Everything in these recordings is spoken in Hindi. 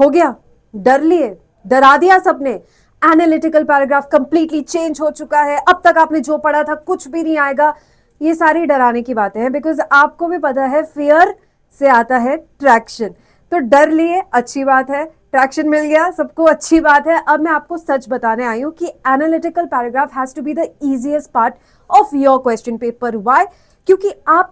हो गया, डर लिए, डरा दिया सबने, एनालिटिकल पैराग्राफ कंप्लीटली चेंज हो चुका है, अब तक आपने जो पढ़ा था कुछ भी नहीं आएगा। ये सारी डराने की बातें हैं, बिकॉज आपको भी पता है फियर से आता है ट्रैक्शन। तो डर लिए, अच्छी बात है, ट्रैक्शन मिल गया सबको, अच्छी बात है। अब मैं आपको सच बताने आई हूं कि analytical paragraph has to be the easiest part of your question paper. Why? क्योंकि आप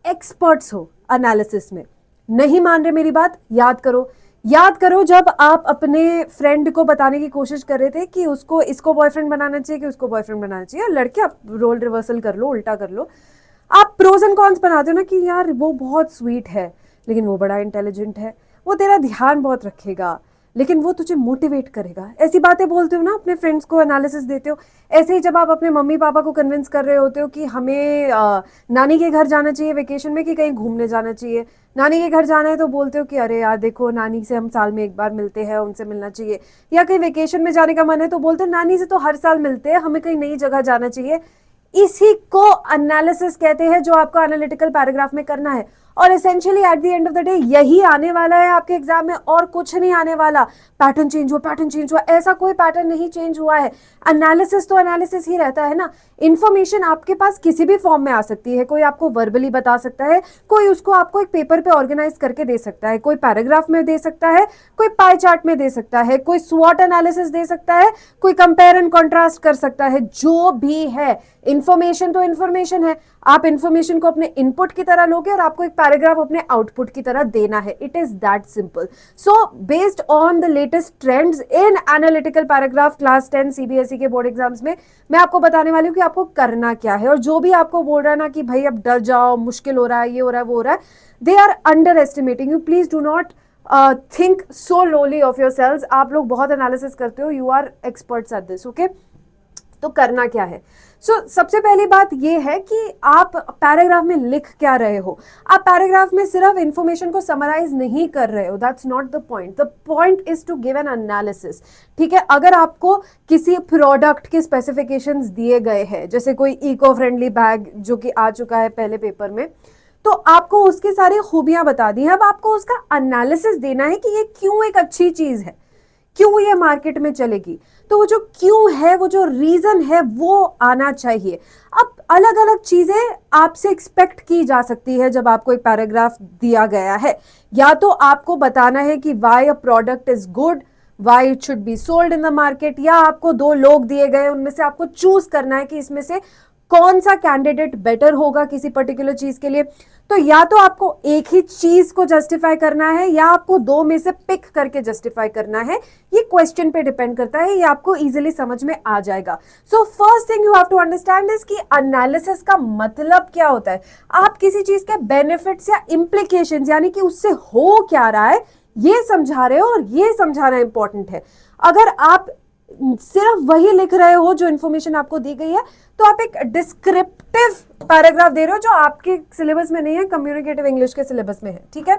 एक्सपर्ट्स हो एनालिसिस में। नहीं मान रहे मेरी बात? याद करो, याद करो जब आप अपने फ्रेंड को बताने की कोशिश कर रहे थे कि उसको इसको बॉयफ्रेंड बनाना चाहिए कि उसको बॉयफ्रेंड बनाना चाहिए, लड़के आप रोल रिवर्सल कर लो, उल्टा कर लो। आप प्रोज एंड कॉन्स बनाते हो ना कि यार वो बहुत स्वीट है लेकिन वो बड़ा इंटेलिजेंट है, वो तेरा ध्यान बहुत रखेगा लेकिन वो तुझे मोटिवेट करेगा। ऐसी बातें बोलते हो ना, अपने फ्रेंड्स को एनालिसिस देते हो। ऐसे ही जब आप अपने मम्मी पापा को कन्विंस कर रहे होते हो कि हमें नानी के घर जाना चाहिए वेकेशन में कि कहीं घूमने जाना चाहिए, नानी के घर जाना है तो बोलते हो कि अरे यार देखो नानी से हम साल में एक बार मिलते हैं, उनसे मिलना चाहिए। या कहीं वेकेशन में जाने का मन है तो बोलते हो नानी से तो हर साल मिलते हैं, हमें कहीं नई जगह जाना चाहिए। इसी को एनालिसिस कहते हैं, जो आपको एनालिटिकल पैराग्राफ में करना है। और essentially at the end of the day यही आने वाला है आपके एग्जाम में, और कुछ नहीं आने वाला। पैटर्न चेंज हुआ, पैटर्न चेंज हुआ, ऐसा कोई पैटर्न नहीं चेंज हुआ है। एनालिसिस तो एनालिसिस ही रहता है ना। इंफॉर्मेशन आपके पास किसी भी फॉर्म में आ सकती है, कोई आपको वर्बली बता सकता है, कोई उसको आपको एक पेपर पे ऑर्गेनाइज करके दे सकता है, कोई पैराग्राफ में दे सकता है, कोई पाई चार्ट में दे सकता है, कोई स्वॉट एनालिसिस दे सकता है, कोई कंपेयर एंड कॉन्ट्रास्ट कर सकता है। जो भी है, इंफॉर्मेशन तो इंफॉर्मेशन है। आप इंफॉर्मेशन को अपने इनपुट की तरह लोगे और आपको एक पैराग्राफ अपने आउटपुट की तरह देना है। It is that simple. So based on the latest trends in analytical paragraph class 10 CBSE के बोर्ड एग्जाम्स में, मैं आपको बताने वाली हूँ कि आपको करना क्या है। और जो भी आपको बोल रहा है ना कि भाई अब डर जाओ, मुश्किल हो रहा है, ये हो रहा है, वो हो रहा है, they are underestimating you. Please do not think so lowly of yourselves. आप लोग बहुत एनालिसिस करते हो, you are experts at this. Okay, तो करना क्या है? सबसे पहली बात यह है कि आप पैराग्राफ में लिख क्या रहे हो। आप पैराग्राफ में सिर्फ इंफॉर्मेशन को समराइज नहीं कर रहे हो, that's not the point. The point is to give an analysis. ठीक है, अगर आपको किसी प्रोडक्ट के स्पेसिफिकेशंस दिए गए हैं, जैसे कोई इको फ्रेंडली बैग जो कि आ चुका है पहले पेपर में, तो आपको उसकी सारी खूबियां बता दी है। अब आपको उसका एनालिसिस देना है कि ये क्यों एक अच्छी चीज है, क्यों ये मार्केट में चलेगी। तो वो जो क्यों है, वो जो रीजन है, वो आना चाहिए। अब अलग अलग चीजें आपसे एक्सपेक्ट की जा सकती है जब आपको एक पैराग्राफ दिया गया है। या तो आपको बताना है कि why a product is good, why it should be sold in the market, या आपको दो लोग दिए गए, उनमें से आपको चूज करना है कि इसमें से कौन सा कैंडिडेट बेटर होगा किसी पर्टिकुलर चीज के लिए। तो या तो आपको एक ही चीज को जस्टिफाई करना है या आपको दो में से पिक करके जस्टिफाई करना है। ये क्वेश्चन पे डिपेंड करता है, ये आपको इजीली समझ में आ जाएगा। So first thing you have to understand is कि एनालिसिस का मतलब क्या होता है। आप किसी चीज के बेनिफिट्स या इंप्लीकेशंस, यानी कि उससे हो क्या रहा है, ये समझा रहे हो, और ये समझाना इंपॉर्टेंट है। अगर आप सिर्फ वही लिख रहे हो जो इंफॉर्मेशन आपको दी गई है, तो आप एक डिस्क्रिप्टिव पैराग्राफ दे रहे हो जो आपके सिलेबस में नहीं है, कम्युनिकेटिव इंग्लिश के सिलेबस में है। ठीक है,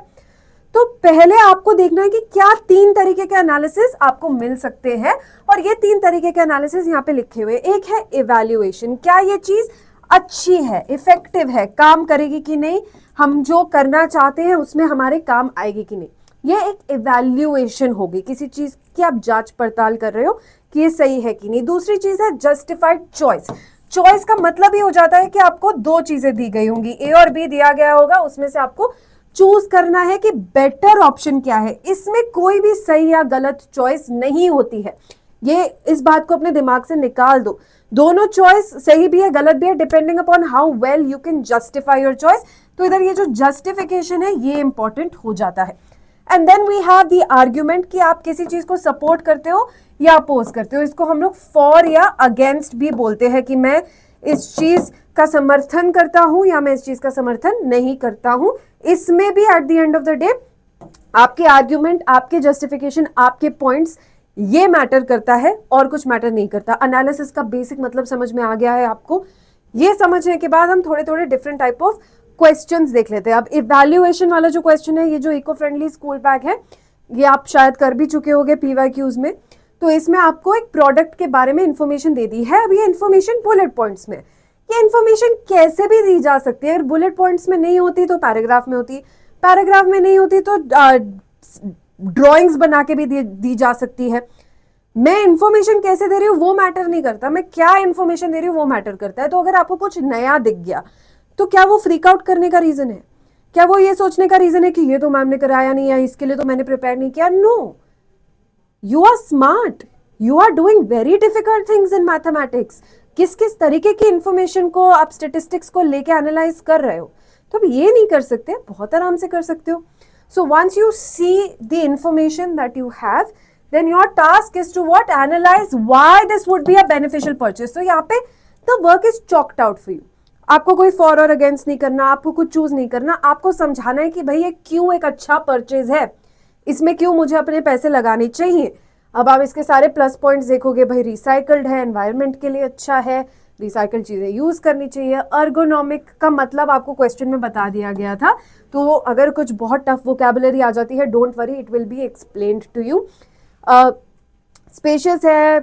तो पहले आपको देखना है कि क्या तीन तरीके के एनालिसिस आपको मिल सकते हैं, और ये तीन तरीके के एनालिसिस यहाँ पे लिखे हुए। एक है इवैल्यूएशन, क्या ये चीज अच्छी है, इफेक्टिव है, काम करेगी कि नहीं, हम जो करना चाहते हैं उसमें हमारे काम आएगी कि नहीं। ये एक इवैल्यूएशन होगी, किसी चीज की आप जांच पड़ताल कर रहे हो कि ये सही है कि नहीं। दूसरी चीज है जस्टिफाइड चॉइस। चॉइस का मतलब ही हो जाता है कि आपको दो चीजें दी गई होंगी, ए और बी दिया गया होगा, उसमें से आपको चूज करना है कि बेटर ऑप्शन क्या है। इसमें कोई भी सही या गलत चॉइस नहीं होती है, ये इस बात को अपने दिमाग से निकाल दो। दोनों चॉइस सही भी है, गलत भी है, depending upon how well you can justify your choice. तो इधर ये जो जस्टिफिकेशन है ये इंपॉर्टेंट हो जाता है। And then we have the argument कि आप किसी चीज को सपोर्ट करते हो या अपोज करते हो। इसको हम लोग फॉर या अगेंस्ट भी बोलते हैं कि मैं इस चीज का समर्थन करता हूं या मैं इस चीज का समर्थन नहीं करता हूं। इसमें भी at the end of the day आपके आर्ग्यूमेंट, आपके जस्टिफिकेशन, आपके पॉइंट्स, ये मैटर करता है और कुछ मैटर नहीं करता। एनालिसिस का बेसिक मतलब समझ में आ गया है आपको। ये समझने के बाद हम थोड़े थोड़े डिफरेंट टाइप ऑफ क्वेश्चंस देख लेते हैं। अब इवैल्यूएशन वाला जो क्वेश्चन है, ये जो इको फ्रेंडली स्कूल बैग है, ये आप शायद कर भी चुके होंगे पीवाईक्यूज में। तो इसमें आपको एक प्रोडक्ट के बारे में इंफॉर्मेशन दे दी है। अब ये इंफॉर्मेशन बुलेट पॉइंट्स में, ये इंफॉर्मेशन कैसे भी दी जा सकती है। अगर बुलेट पॉइंट्स में नहीं होती तो पैराग्राफ में होती, पैराग्राफ में नहीं होती तो ड्राइंग्स बना के भी दी जा सकती है। मैं इंफॉर्मेशन कैसे दे रही हूँ वो मैटर नहीं करता, मैं क्या इंफॉर्मेशन दे रही हूँ वो मैटर करता है। तो अगर आपको कुछ नया दिख गया तो क्या वो फ्रीक आउट करने का रीजन है? क्या वो ये सोचने का रीजन है कि ये तो मैम ने कराया नहीं है, इसके लिए तो मैंने प्रिपेयर नहीं किया? No, you are smart, you are doing very difficult things in mathematics. किस किस तरीके की इंफॉर्मेशन को आप स्टेटिस्टिक्स को लेके एनालाइज कर रहे हो, तो अब ये नहीं कर सकते, बहुत आराम से कर सकते हो। So once you see the information that you have, then your task is to what? Analyze why this would be a beneficial purchase. So यहाँ पे the work is chalked out for you. आपको कोई फॉर और अगेंस्ट नहीं करना, आपको कुछ चूज नहीं करना, आपको समझाना है कि भाई ये क्यों एक अच्छा परचेज है, इसमें क्यों मुझे अपने पैसे लगाने चाहिए। अब आप इसके सारे प्लस पॉइंट्स देखोगे, भाई रिसाइकल्ड है, एनवायरनमेंट के लिए अच्छा है, रिसाइकल्ड चीजें यूज करनी चाहिए। अर्गोनॉमिक का मतलब आपको क्वेश्चन में बता दिया गया था, तो अगर कुछ बहुत टफ वोकैबुलरी आ जाती है, don't worry, it will be explained to you. Spacious है,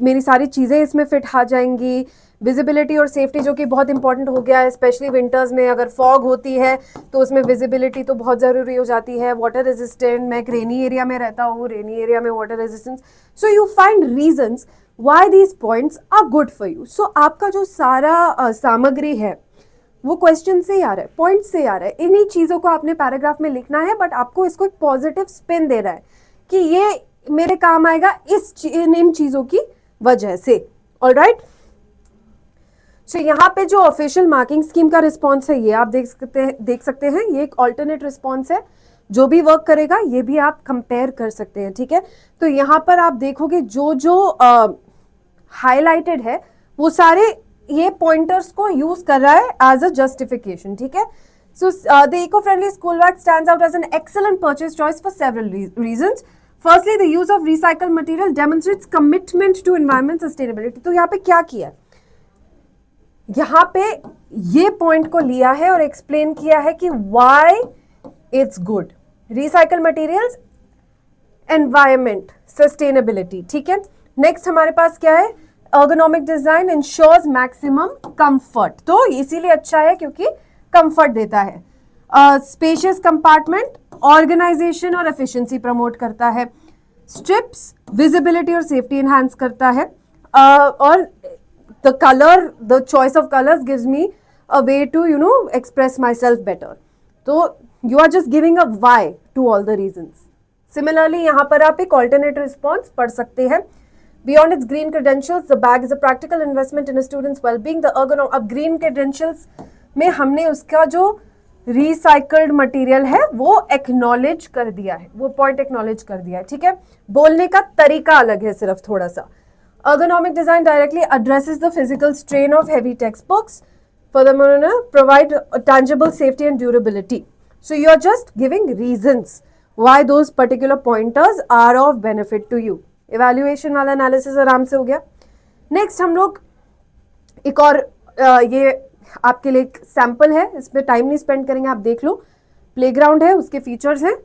मेरी सारी चीज़ें इसमें फिट आ जाएंगी। विजिबिलिटी और सेफ्टी जो कि बहुत इंपॉर्टेंट हो गया है, स्पेशली विंटर्स में अगर फॉग होती है तो उसमें विजिबिलिटी तो बहुत ज़रूरी हो जाती है। वाटर रेजिस्टेंट, मैं एक रेनी एरिया में रहता हूँ, रेनी एरिया में water resistance. So you find reasons why these points are good for you. So आपका जो सारा सामग्री है वो क्वेश्चन से ही आ रहा है, पॉइंट से ही आ रहा है। इन्हीं चीज़ों को आपने पैराग्राफ में लिखना है, बट आपको इसको एक पॉजिटिव स्पिन दे रहा है कि ये मेरे काम आएगा इन चीजों की वजह से। ऑलराइट, सो यहाँ पे जो ऑफिशियल मार्किंग स्कीम का रिस्पॉन्स है ये आप देख सकते हैं। ये एक ऑल्टरनेट रिस्पॉन्स है, जो भी वर्क करेगा ये भी आप कंपेयर कर सकते हैं, ठीक है। तो यहाँ पर आप देखोगे जो जो हाईलाइटेड है वो सारे ये पॉइंटर्स को यूज कर रहा है एज अ जस्टिफिकेशन, ठीक है। So the eco-friendly school bag stands out as an excellent purchase choice for several reasons. Firstly, the use of recycled material demonstrates commitment to environment sustainability. तो यहाँ पे क्या किया? यहाँ पे ये पॉइंट को लिया है और एक्सप्लेन किया है कि why it's good. Recycled materials, environment, sustainability, ठीक है। नेक्स्ट हमारे पास क्या है? Ergonomic design ensures maximum comfort. तो इसीलिए अच्छा है क्योंकि कंफर्ट देता है। स्पेशियस कंपार्टमेंट ऑर्गेनाइजेशन और एफिशिएंसी प्रमोट करता है। स्ट्रिप्स विजिबिलिटी और सेफ्टी एनहांस करता है। और the colour, the choice of colours gives me a way to express myself better. तो you are just giving a why to all the reasons. Similarly यहाँ पर आप एक ऑल्टरनेट रिस्पॉन्स पढ़ सकते हैं। Beyond its green credentials, the bag is a practical investment in a student's well-being. The ergonomic, अब green credentials में हमने उसका जो रिसाइकल्ड मटेरियल है वो एक्नॉलेज कर दिया है, वो पॉइंट एक्नॉलेज कर दिया है, ठीक है। बोलने का तरीका अलग है सिर्फ थोड़ा सा। Ergonomic design directly addresses the physical strain of heavy textbooks. Furthermore, provide tangible safety and durability. So you are just giving reasons why those particular pointers are of benefit to you. Evaluation वाला एनालिसिस आराम से हो गया। नेक्स्ट हम लोग एक और ये आपके लिए एक सैंपल है, इसमें टाइम नहीं स्पेंड करेंगे, आप देख लो। प्लेग्राउंड है, उसके फीचर्स हैं,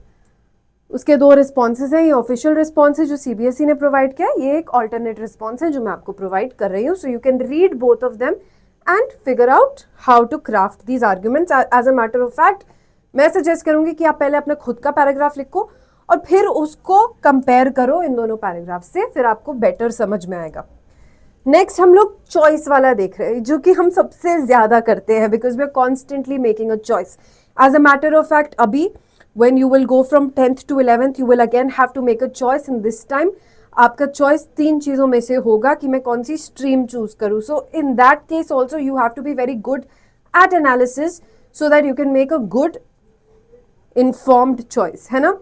उसके 2 रिस्पॉन्सेज हैं। ये ऑफिशियल रिस्पॉन्स है जो सीबीएसई ने प्रोवाइड किया, ये एक ऑल्टरनेट रिस्पॉन्स है जो मैं आपको प्रोवाइड कर रही हूँ। So you can read both of them and figure out how to craft these arguments. As a matter of fact मैं सजेस्ट करूंगी कि आप पहले अपना खुद का पैराग्राफ लिखो और फिर उसको कंपेयर करो इन दोनों पैराग्राफ से, फिर आपको बेटर समझ में आएगा। नेक्स्ट हम लोग चॉइस वाला देख रहे हैं, जो कि हम सबसे ज्यादा करते हैं because we are constantly making a choice. As a matter of fact अभी when you will go from 10th to 11th you will again have to make a choice, and this time आपका चॉइस 3 चीजों में से होगा कि मैं कौन सी स्ट्रीम चूज करूँ। So in that case also you have to be very good at analysis so that you can make a good informed choice, है ना।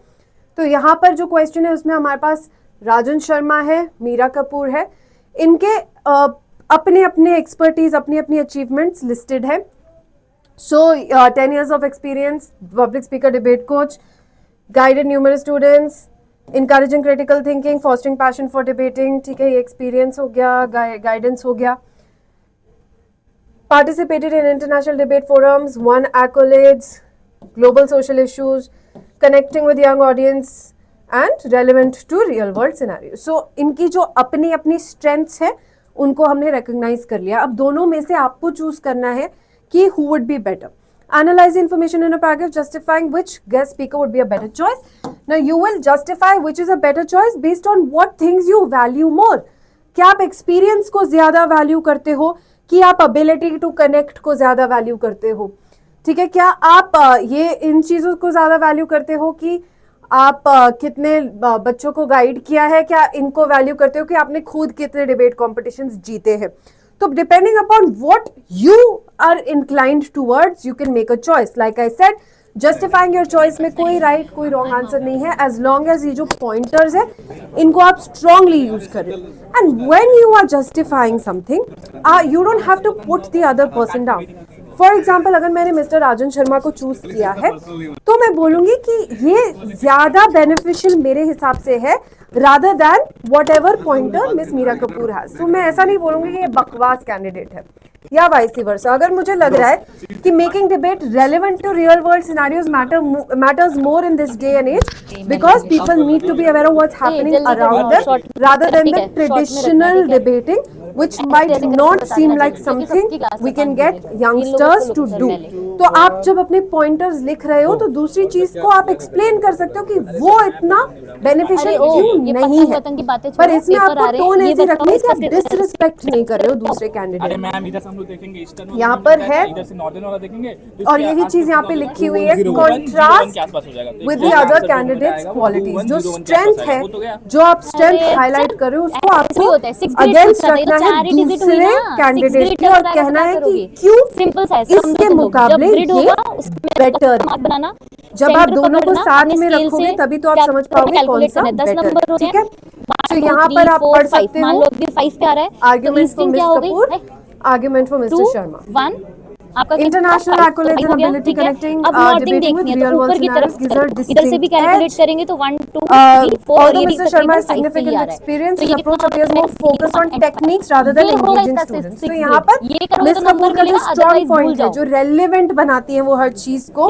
तो यहाँ पर जो क्वेश्चन है उसमें हमारे पास राजन शर्मा है, मीरा कपूर है, इनके अपने अपने एक्सपर्टीज, अपनी अपनी अचीवमेंट्स लिस्टेड है। So 10 years of experience, public speaker, debate coach, guided numerous students, encouraging critical thinking, fostering passion for debating, ठीक है, ये experience हो गया, guidance हो गया। Participated in international debate forums, won accolades, global social issues, connecting with young audience and relevant to real world scenarios. So इनकी जो अपनी अपनी strengths है उनको हमने recognize कर लिया। अब दोनों में से आपको choose करना है कि who would be better. Analyze the information in a paragraph justifying which guest speaker would be a better choice. Now you will justify which is a better choice based on what things you value more. क्या आप एक्सपीरियंस को ज्यादा वैल्यू करते हो कि आप अबिलिटी टू कनेक्ट को ज्यादा वैल्यू करते हो? ठीक है, क्या आप ये इन चीजों को ज्यादा वैल्यू करते हो कि आप कितने बच्चों को गाइड किया है? क्या इनको वैल्यू करते हो कि आपने खुद कितने डिबेट कॉम्पिटिशन्स जीते हैं? तो depending upon what you are inclined towards you can make a choice. Like I said, justifying your choice में कोई राइट कोई रॉन्ग आंसर नहीं है, एज लॉन्ग एज ये जो पॉइंटर्स है इनको आप स्ट्रांगली यूज करें. And when you are justifying something you don't have to put the other person down. For example, अगर मैंने मिस्टर राजन शर्मा को चूज किया है तो मैं बोलूंगी कि ये ज्यादा बेनिफिशियल मेरे हिसाब से है rather than whatever pointer miss Meera Kapoor has. तो मैं ऐसा नहीं बोलूंगी कि ये बकवास कैंडिडेट है या वाइस वर्सा. अगर मुझे लग रहा है कि making debate relevant to real world scenarios matters more in this day and age because people need to be aware of what's happening around them rather than the traditional debating which might not seem like something we can get youngsters to do. तो आप जब अपने पॉइंटर्स लिख रहे हो तो दूसरी चीज को आप एक्सप्लेन कर सकते हो कि वो इतना बेनिफिशियल क्यों नहीं है, पर इसमें आपको टोन ऐसी रखनी है कि आप डिसरिस्पेक्ट नहीं कर रहे हो दूसरे कैंडिडेट. यहाँ पर है और यही चीज यहाँ पे लिखी हुई है, contrast with the other candidates qualities. जो स्ट्रेंथ है, जो आप स्ट्रेंथ हाईलाइट कर रहे हो उसको आपको अगेंस्ट रखना है दूसरे कैंडिडेट के और कहना है कि क्यों इसके मुकाबले ये बेटर है. जब आप दोनों को साथ में रखोगे तभी तो आप समझ पाओगे कौन सा बेटर. ठीक है, तो यहाँ पर आप पढ़ सकते हो argument for miss Kapoor, argument for mister Sharma. International accolades and ability connecting debating with real world scenarios. These are distinct. इधर से भी कैलकुलेट करेंगे तो 1 2 3 4 although Mr. Sharma has significant experience, his approach appears more focused on techniques rather than engaging students. तो यहाँ पर मिस कपूर का जो strong point है, जो relevant बनाती है वो हर चीज को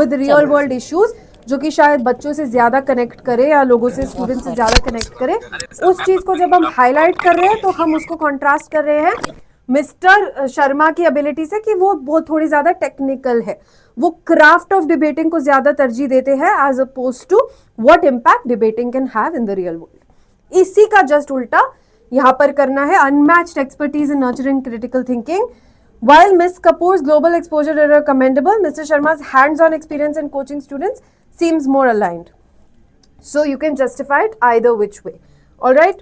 with real world issues, जो कि शायद बच्चों से ज्यादा कनेक्ट करे या लोगों से, स्टूडेंट से ज्यादा कनेक्ट करे, उस चीज को जब हम हाईलाइट कर रहे हैं तो हम उसको कॉन्ट्रास्ट कर रहे हैं मिस्टर शर्मा की एबिलिटी से कि वो बहुत थोड़ी ज्यादा टेक्निकल है, वो क्राफ्ट ऑफ डिबेटिंग को ज्यादा तरजीह देते हैं as oppose to what impact debating can have in the real world. इसी का जस्ट उल्टा यहाँ पर करना है. Unmatched expertise in nurturing critical thinking. While Miss Kapoor's global exposure are commendable, Mr. Sharma's hands-on experience in coaching students seems more aligned. So you can justify it either which way. All right.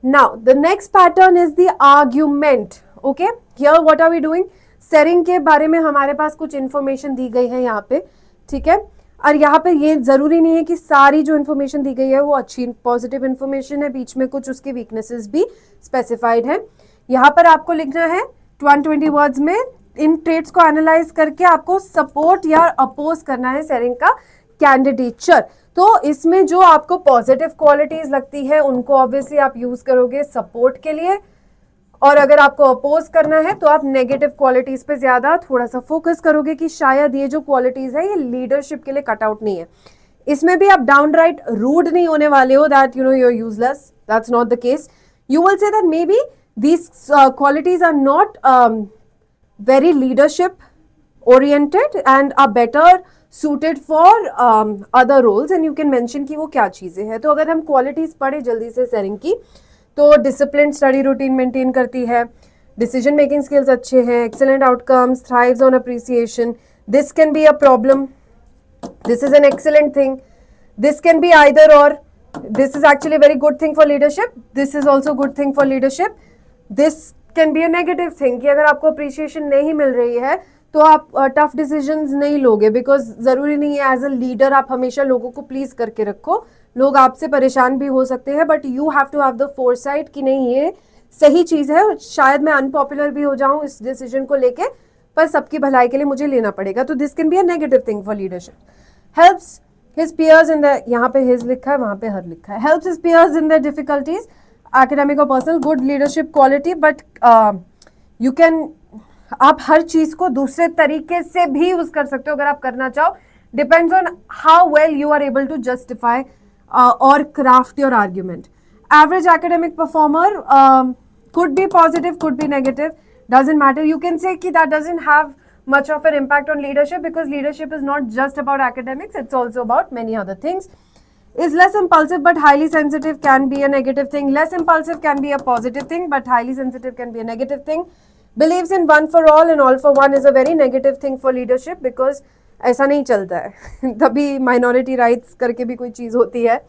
Now the next pattern is the argument. Okay. Here what are we doing? Setting के बारे में हमारे पास कुछ information दी गई है यहाँ पे, ठीक है. और यहाँ पे ये जरूरी नहीं है कि सारी जो इन्फॉर्मेशन दी गई है वो अच्छी पॉजिटिव इन्फॉर्मेशन है, बीच में कुछ उसके वीकनेसेस भी स्पेसिफाइड है. यहाँ पर आपको लिखना है 120 वर्ड्स में इन ट्रेड्स को एनालाइज करके आपको सपोर्ट या अपोज करना है सेरिंग का कैंडिडेचर. तो इसमें जो आपको पॉजिटिव क्वालिटीज लगती है उनको ऑब्वियसली आप यूज करोगे सपोर्ट के लिए, और अगर आपको अपोज करना है तो आप नेगेटिव क्वालिटीज पे ज्यादा थोड़ा सा फोकस करोगे कि शायद ये जो क्वालिटीज है ये लीडरशिप के लिए कट आउट नहीं है. इसमें भी आप डाउनराइट रूड नहीं होने वाले हो that you know you are useless. That's not the case. You will say that maybe these qualities are not very leadership oriented and are better suited for other roles, and you can mention कि वो क्या चीजें हैं. तो अगर हम qualities पढ़े जल्दी से सेरिंग की, तो disciplined study routine maintain करती है, decision making skills अच्छे हैं, excellent outcomes, thrives on appreciation. This can be a problem, this is an excellent thing, this can be either or. This is actually a very good thing for leadership, this is also good thing for leadership. This can be a negative thing कि अगर आपको अप्रिशिएशन नहीं मिल रही है तो आप टफ डिसीजंस नहीं लोगे, बिकॉज जरूरी नहीं है एज अ लीडर आप हमेशा लोगों को प्लीज करके रखो. लोग आपसे परेशान भी हो सकते हैं, but you have to have the foresight कि नहीं ये सही चीज है, शायद मैं अनपॉपुलर भी हो जाऊं इस डिसीजन को लेके, पर सबकी भलाई के लिए मुझे लेना पड़ेगा. तो this can be a negative thing for leadership. Helps his peers in the, यहाँ पे हिज लिखा है वहां पे हर लिखा है. Helps his peers in the difficulties, academic or personal, good leadership quality, but you can, आप हर चीज को दूसरे तरीके से भी यूज कर सकते हो अगर आप करना चाहो. Depends on how well you are able to justify और craft your argument. Average academic performer could be positive, could be negative, doesn't matter. You can say कि that doesn't have much of an impact on leadership, because leadership is not just about academics, it's also about many other things. Is less impulsive but highly sensitive can be a negative thing. Less impulsive can be a positive thing, but highly sensitive can be a negative thing. Believes in one for all and all for one is a very negative thing for leadership, because ऐसा नहीं चलता है तभी minority rights करके भी कोई चीज़ होती है.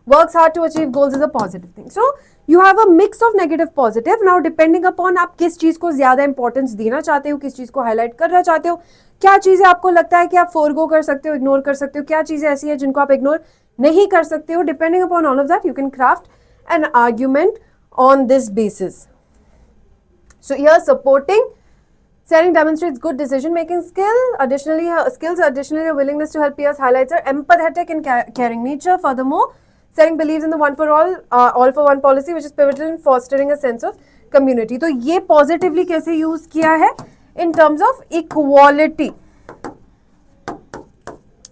Works hard to achieve goals is a positive thing. So you have a mix of negative positive. Now depending upon आप किस चीज़ को ज़्यादा importance देना चाहते हो, किस चीज़ को highlight करना चाहते हो, क्या चीज़ें आपको लगता है कि आप forego कर सकते हो, ignore कर सकते हो, क्या चीज़ें ऐसी है जिनको आप ignore नहीं कर सकते हो. Depending upon all of that, you can craft an argument on this basis. So here supporting setting demonstrates good decision making skill. Additionally, a willingness to help peers highlights her empathetic and caring nature. Furthermore, setting believes in the one for all for one policy, which is pivotal in fostering a sense of community. तो ये positively कैसे use किया है? In terms of equality.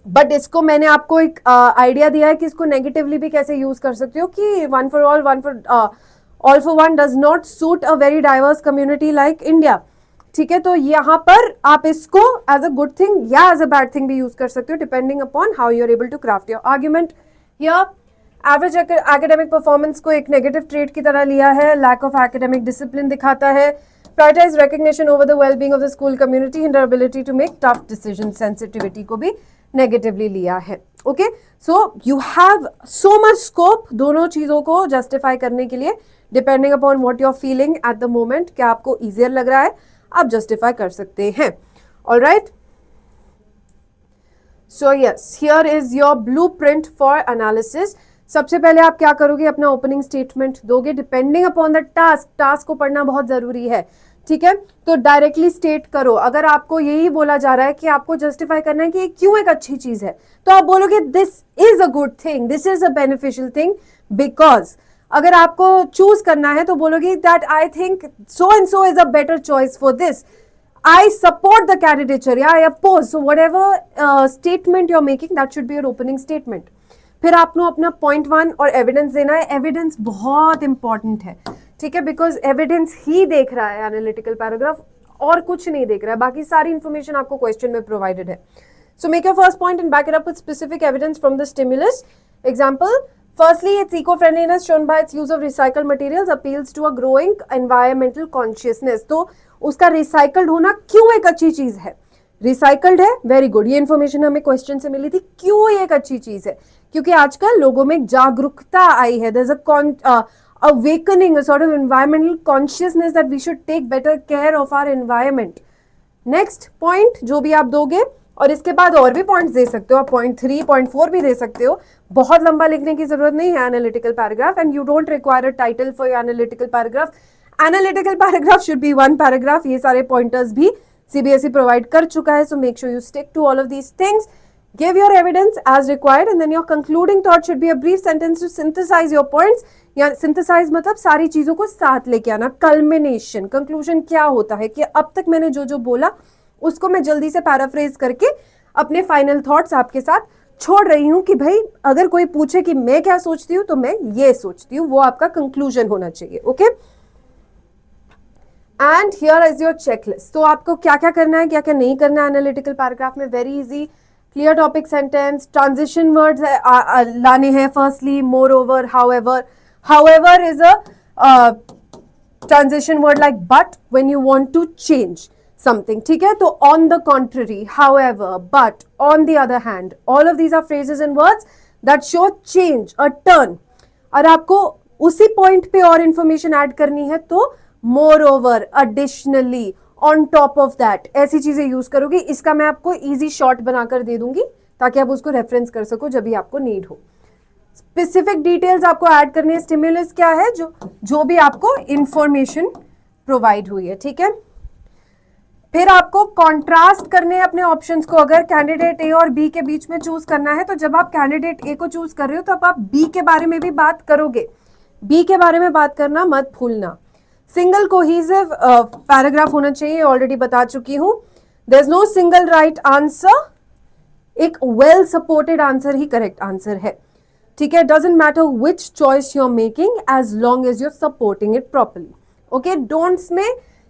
But इसको मैंने आपको एक आइडिया दिया है कि इसको नेगेटिवली भी कैसे यूज कर सकते हो, कि one for all for one does not suit a very diverse community like India. ठीक है, तो यहाँ पर आप इसको as a good thing or as a bad thing भी यूज कर सकते हो, depending upon how you are able to craft your argument. या एवरेज एकेडमिक परफॉर्मेंस को एक नेगेटिव ट्रेट की तरह लिया है. लैक ऑफ एकेडमिक डिसिप्लिन दिखाता है. Prioritize recognition over the well-being of the school community, hinder ability to make tough decisions. Sensitivity को भी नेगेटिवली लिया है. Okay, so you have so much scope दोनों चीज़ों को जस्टिफाई करने के लिए, depending upon what you are feeling at the moment. क्या आपको ईजियर लग रहा है, आप जस्टिफाई कर सकते हैं. Alright, so yes, here is your blueprint for analysis. सबसे पहले आप क्या करोगे, अपना ओपनिंग स्टेटमेंट दोगे. डिपेंडिंग अपॉन द टास्क को पढ़ना बहुत जरूरी है. ठीक है, तो डायरेक्टली स्टेट करो. अगर आपको यही बोला जा रहा है कि आपको जस्टिफाई करना है कि ये क्यों एक अच्छी चीज है, तो आप बोलोगे this is a good thing, this is a beneficial thing because. अगर आपको चूज करना है तो बोलोगे that I think so and so is a better choice for this, I support the candidature या I oppose. So whatever statement you are making, that should be your opening statement. फिर आपको अपना पॉइंट 1 और एविडेंस देना है. एविडेंस बहुत इंपॉर्टेंट है, ठीक है, बिकॉज एविडेंस ही देख रहा है एनालिटिकल पैराग्राफ, और कुछ नहीं देख रहा है. बाकी सारी इंफॉर्मेशन आपको क्वेश्चन में प्रोवाइडेड है. So make your first point and back it up with specific evidence from the stimulus. Example, firstly its eco friendliness shown by its use of recycled materials appeals to a growing environmental consciousness. तो उसका रिसाइकल्ड होना क्यों एक अच्छी चीज है. रिसाइकल्ड है, वेरी गुड. ये इन्फॉर्मेशन हमें क्वेश्चन से मिली थी. क्यों ये एक अच्छी चीज है, क्योंकि आजकल लोगों में जागरूकता आई है. There is a awakening, a sort of environmental consciousness that we should take better care of our environment. Next point जो भी आप दोगे, और इसके बाद और भी पॉइंट्स दे सकते हो आप, पॉइंट 3, पॉइंट 4 भी दे सकते हो. बहुत लंबा लिखने की जरूरत नहीं है analytical paragraph, and you don't require a title for your analytical paragraph. Analytical paragraph should be 1 paragraph. ये सारे पॉइंटर्स भी CBSE प्रोवाइड कर चुका है. So make sure you stick to all of these things. Give your evidence as required, and then your concluding thought should be a brief sentence to synthesize your points. या synthesize मतलब सारी चीजों को साथ लेके आना. Culmination, conclusion क्या होता है कि अब तक मैंने जो जो बोला उसको मैं जल्दी से पैराफ्रेज करके अपने फाइनल थॉट्स आपके साथ छोड़ रही हूँ, कि भाई अगर कोई पूछे कि मैं क्या सोचती हूँ तो मैं ये सोचती हूँ, वो आपका कंक्लूजन होना चाहिए. Okay, and here is your checklist. तो आपको क्या क्या करना है, क्या क्या नहीं करना है एनालिटिकल पैराग्राफ में. Very easy. Clear topic sentence, transition words लाने हैं. Firstly, moreover, however. However is a transition word like but when you want to change something. ठीक है, तो on the contrary, however, but, on the other hand, all of these are phrases and words that show change, a turn. और आपको उसी पॉइंट पे और इंफॉर्मेशन ऐड करनी है तो more over, additionally, on top of that, ऐसी चीजें यूज करोगे. इसका मैं आपको इजी शॉर्ट बनाकर दे दूंगी ताकि आप उसको रेफरेंस कर सको जब भी आपको नीड हो. स्पेसिफिक डिटेल्स आपको ऐड करनी है. स्टिमुलस क्या है, जो भी आपको इंफॉर्मेशन प्रोवाइड हुई है. ठीक है, फिर आपको कॉन्ट्रास्ट करने हैं अपने ऑप्शंस को. अगर कैंडिडेट ए और बी के बीच में चूज करना है, तो जब आप कैंडिडेट ए को चूज कर रहे हो तो अब आप बी के बारे में भी बात करोगे. बी के बारे में बात करना मत भूलना. सिंगल कोहेसिव पैराग्राफ होना चाहिए, ऑलरेडी बता चुकी हूं. There is no single right answer. एक वेल सपोर्टेड आंसर ही करेक्ट आंसर है. ठीक है, doesn't matter which choice you are making as long as you are supporting it properly. Okay, don'ts में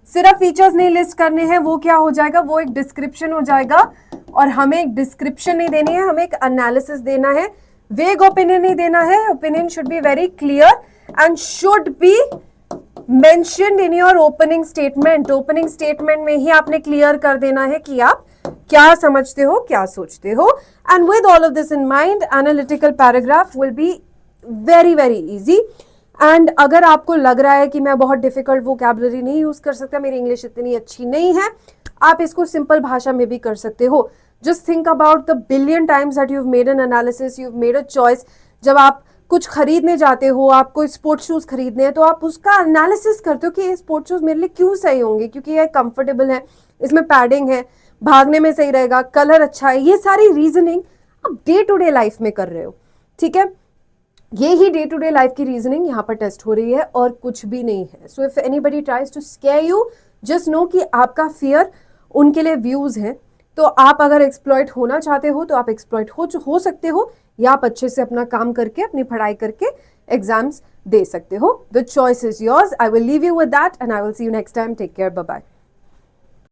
सिर्फ फीचर्स नहीं लिस्ट करने हैं, वो क्या हो जाएगा, वो एक डिस्क्रिप्शन हो जाएगा। और हमें एक डिस्क्रिप्शन नहीं देनी है, हमें एक एनालिसिस देना है। वेग ओपिनियन नहीं देना है, opinion should be very clear and should be mentioned in your opening statement. Opening statement में ही आपने क्लियर कर देना है कि आप क्या समझते हो, क्या सोचते हो। And with all of this in mind, analytical paragraph will be very very easy. And अगर आपको लग रहा है कि मैं बहुत डिफिकल्ट वोकैबुलरी नहीं यूज कर सकता, मेरी इंग्लिश इतनी अच्छी नहीं है, आप इसको सिंपल भाषा में भी कर सकते हो। Just think about the billion times that you have made an analysis, you have made a choice. जब आप कुछ खरीदने जाते हो, आपको स्पोर्ट्स शूज खरीदने हैं, तो आप उसका एनालिसिस करते हो कि ये स्पोर्ट्स शूज मेरे लिए क्यों सही होंगे, क्योंकि ये कंफर्टेबल है, इसमें पैडिंग है, भागने में सही रहेगा, कलर अच्छा है। ये सारी रीजनिंग आप डे टू डे लाइफ में कर रहे हो, ठीक है। ये ही डे टू डे लाइफ की रीजनिंग यहाँ पर टेस्ट हो रही है और कुछ भी नहीं है। So if anybody tries to scare you, just know कि आपका फियर उनके लिए व्यूज है। तो आप अगर एक्सप्लॉइट होना चाहते हो तो आप एक्सप्लॉइट हो सकते हो, या आप अच्छे से अपना काम करके, अपनी पढ़ाई करके एग्जाम्स दे सकते हो। The choice is yours. I will leave you with that and I will see you next time. Take care, bye bye.